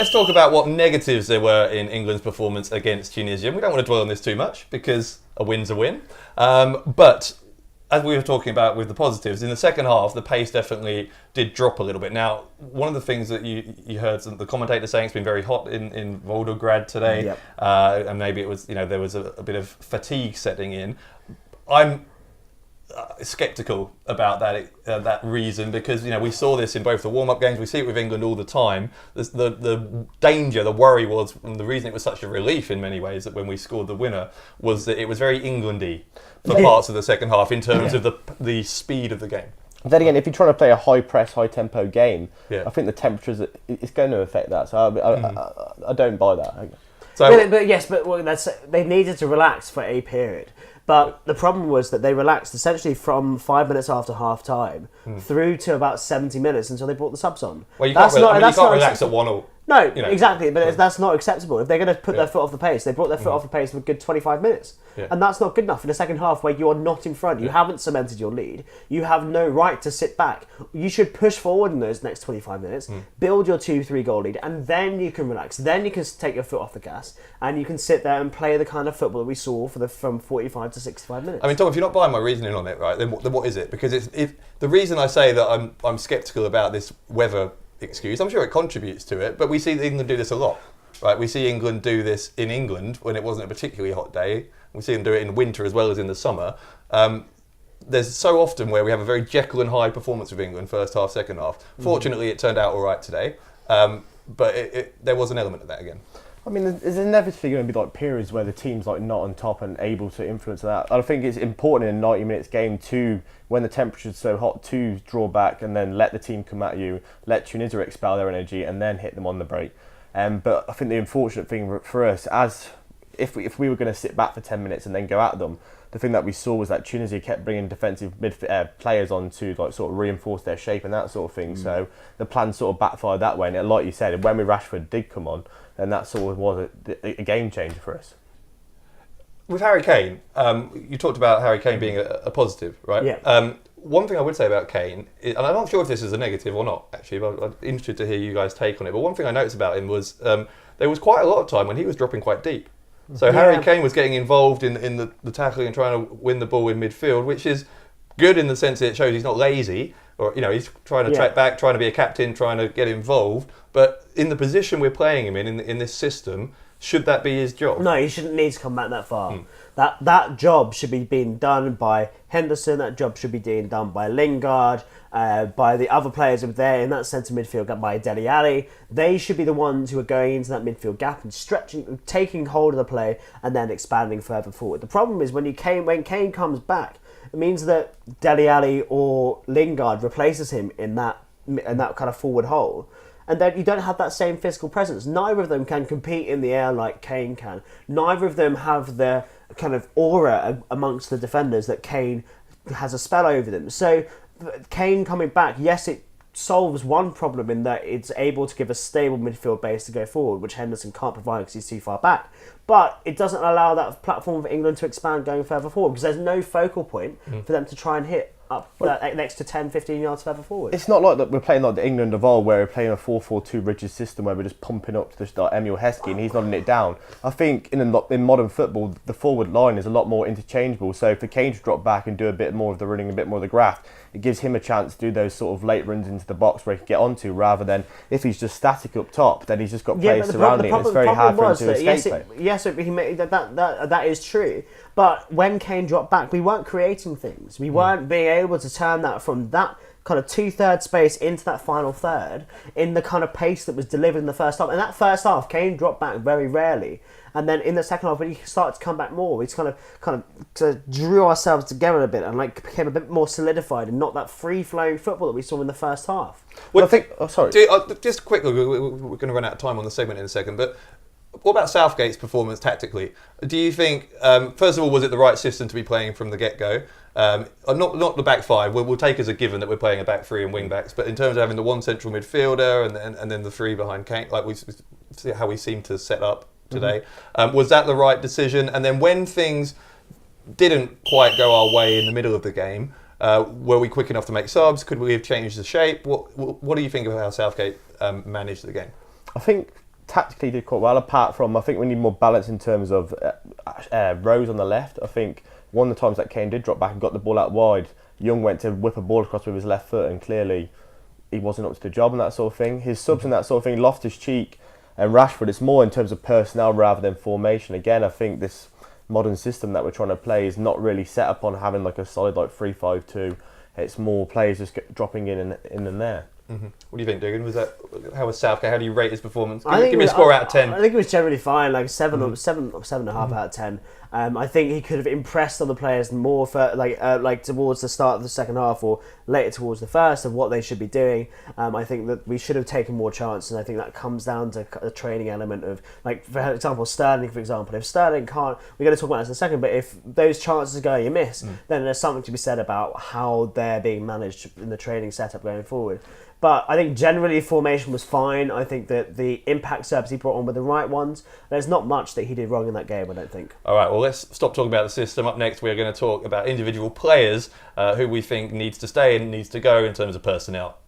let's talk about what negatives there were in England's performance against Tunisia. We don't want to dwell on this too much because a win's a win. But as we were talking about with the positives, in the second half, the pace definitely did drop a little bit. Now, one of the things that you heard the commentator saying, it's been very hot in Volgograd today, Yep. And maybe it was, there was a bit of fatigue setting in. I'm sceptical about that reason because we saw this in both the warm-up games. We see it with England all the time. The danger, the worry was, and the reason it was such a relief in many ways that when we scored the winner was that it was very Englandy for parts of the second half in terms of the speed of the game. Then again, if you're trying to play a high-press, high-tempo game, I think the temperatures it's going to affect that. So I don't buy that. So, but they needed to relax for a period. But the problem was that they relaxed essentially from 5 minutes after half time through to about 70 minutes until they brought the subs on. Well, you can't relax at 1-1. No, exactly, but that's not acceptable. If they're going to put their foot off the pace, they brought their foot off the pace for a good 25 minutes. Yeah. And that's not good enough in the second half where you are not in front. You haven't cemented your lead. You have no right to sit back. You should push forward in those next 25 minutes, build your 2-3 goal lead, and then you can relax. Then you can take your foot off the gas, and you can sit there and play the kind of football that we saw from 45 to 65 minutes. I mean, Tom, if you're not buying my reasoning on it, right, then what is it? Because if the reason I say that I'm sceptical about this weather excuse, I'm sure it contributes to it, but we see England do this a lot, right? We see England do this in England when it wasn't a particularly hot day. We see them do it in winter as well as in the summer. There's so often where we have a very Jekyll-and-Hyde performance with England, first half, second half. Fortunately, it turned out all right today, but there was an element of that again. I mean, there's inevitably going to be like periods where the team's like not on top and able to influence that. I think it's important in a 90 minutes game to, when the temperature's so hot, to draw back and then let the team come at you, let Tunisia expel their energy and then hit them on the break. But I think the unfortunate thing for us, as if we were going to sit back for 10 minutes and then go at them, the thing that we saw was that Tunisia kept bringing defensive players on to like sort of reinforce their shape and that sort of thing. So the plan sort of backfired that way. And like you said, when Rashford did come on, then that sort of was a game changer for us. With Harry Kane, you talked about Harry Kane being a positive, right? Yeah. One thing I would say about Kane, and I'm not sure if this is a negative or not, actually, but I'm interested to hear you guys' take on it. But one thing I noticed about him was there was quite a lot of time when he was dropping quite deep. So Harry Kane was getting involved in the tackling and trying to win the ball in midfield, which is good in the sense that it shows he's not lazy, or he's trying to track back, trying to be a captain, trying to get involved. But in the position we're playing him in this system, should that be his job? No, he shouldn't need to come back that far. That job should be being done by Henderson. That job should be being done by Lingard, by the other players over there in that centre midfield, by Dele Alli. They should be the ones who are going into that midfield gap and stretching, taking hold of the play, and then expanding further forward. The problem is when Kane comes back, it means that Dele Alli or Lingard replaces him in that kind of forward hole. And then you don't have that same physical presence. Neither of them can compete in the air like Kane can. Neither of them have the kind of aura amongst the defenders that Kane has a spell over them. So Kane coming back, yes, it solves one problem in that it's able to give a stable midfield base to go forward, which Henderson can't provide because he's too far back. But it doesn't allow that platform for England to expand going further forward because there's no focal point for them to try and hit up next to 10, 15 yards further forward. It's not like that we're playing like the England of old where we're playing a 4-4-2 rigid system where we're just pumping up to the Emil Heskey and he's nodding it down. I think in modern football, the forward line is a lot more interchangeable. So for Kane to drop back and do a bit more of the running, a bit more of the graft, it gives him a chance to do those sort of late runs into the box where he can get onto, rather than if he's just static up top, then he's just got players surrounding him. It's very hard for him to escape. That is true. But when Kane dropped back, we weren't creating things. We weren't being able to turn that from that kind of 2/3 space into that final third in the kind of pace that was delivered in the first half. And that first half, Kane dropped back very rarely. And then in the second half, when he started to come back more, we kind of drew ourselves together a bit and became a bit more solidified and not that free-flowing football that we saw in the first half. Well, I think. Just quickly, we're going to run out of time on the segment in a second, but what about Southgate's performance tactically? Do you think, first of all, was it the right system to be playing from the get-go? Not the back five. We'll take as a given that we're playing a back three and wing backs, but in terms of having the one central midfielder and then the three behind Kane, like we see how we seem to set up today, was that the right decision? And then when things didn't quite go our way in the middle of the game, were we quick enough to make subs? Could we have changed the shape? What do you think of how Southgate managed the game? I think tactically did quite well. Apart from, I think we need more balance in terms of Rose on the left. I think one of the times that Kane did drop back and got the ball out wide, Young went to whip a ball across with his left foot, and clearly he wasn't up to the job and that sort of thing. His subs and that sort of thing, Loftus-Cheek and Rashford, it's more in terms of personnel rather than formation. Again, I think this modern system that we're trying to play is not really set up on having like a solid like 3-5-2. It's more players just dropping in and there. Mm-hmm. What do you think, Dugan? How was Southgate? How do you rate his performance? Give me a score out of 10. I think it was generally fine, like 7 or 7.5 out of 10. I think he could have impressed on the players more for like towards the start of the second half or later towards the first of what they should be doing. I think that we should have taken more chances, and I think that comes down to a training element of, like, for example, Sterling, for example. If Sterling can't, we're going to talk about this in a second, but if those chances go you miss, then there's something to be said about how they're being managed in the training setup going forward. But I think generally formation was fine. I think that the impact subs he brought on were the right ones. There's not much that he did wrong in that game, I don't think. All right, well, let's stop talking about the system. Up next, we're going to talk about individual players who we think needs to stay and needs to go in terms of personnel.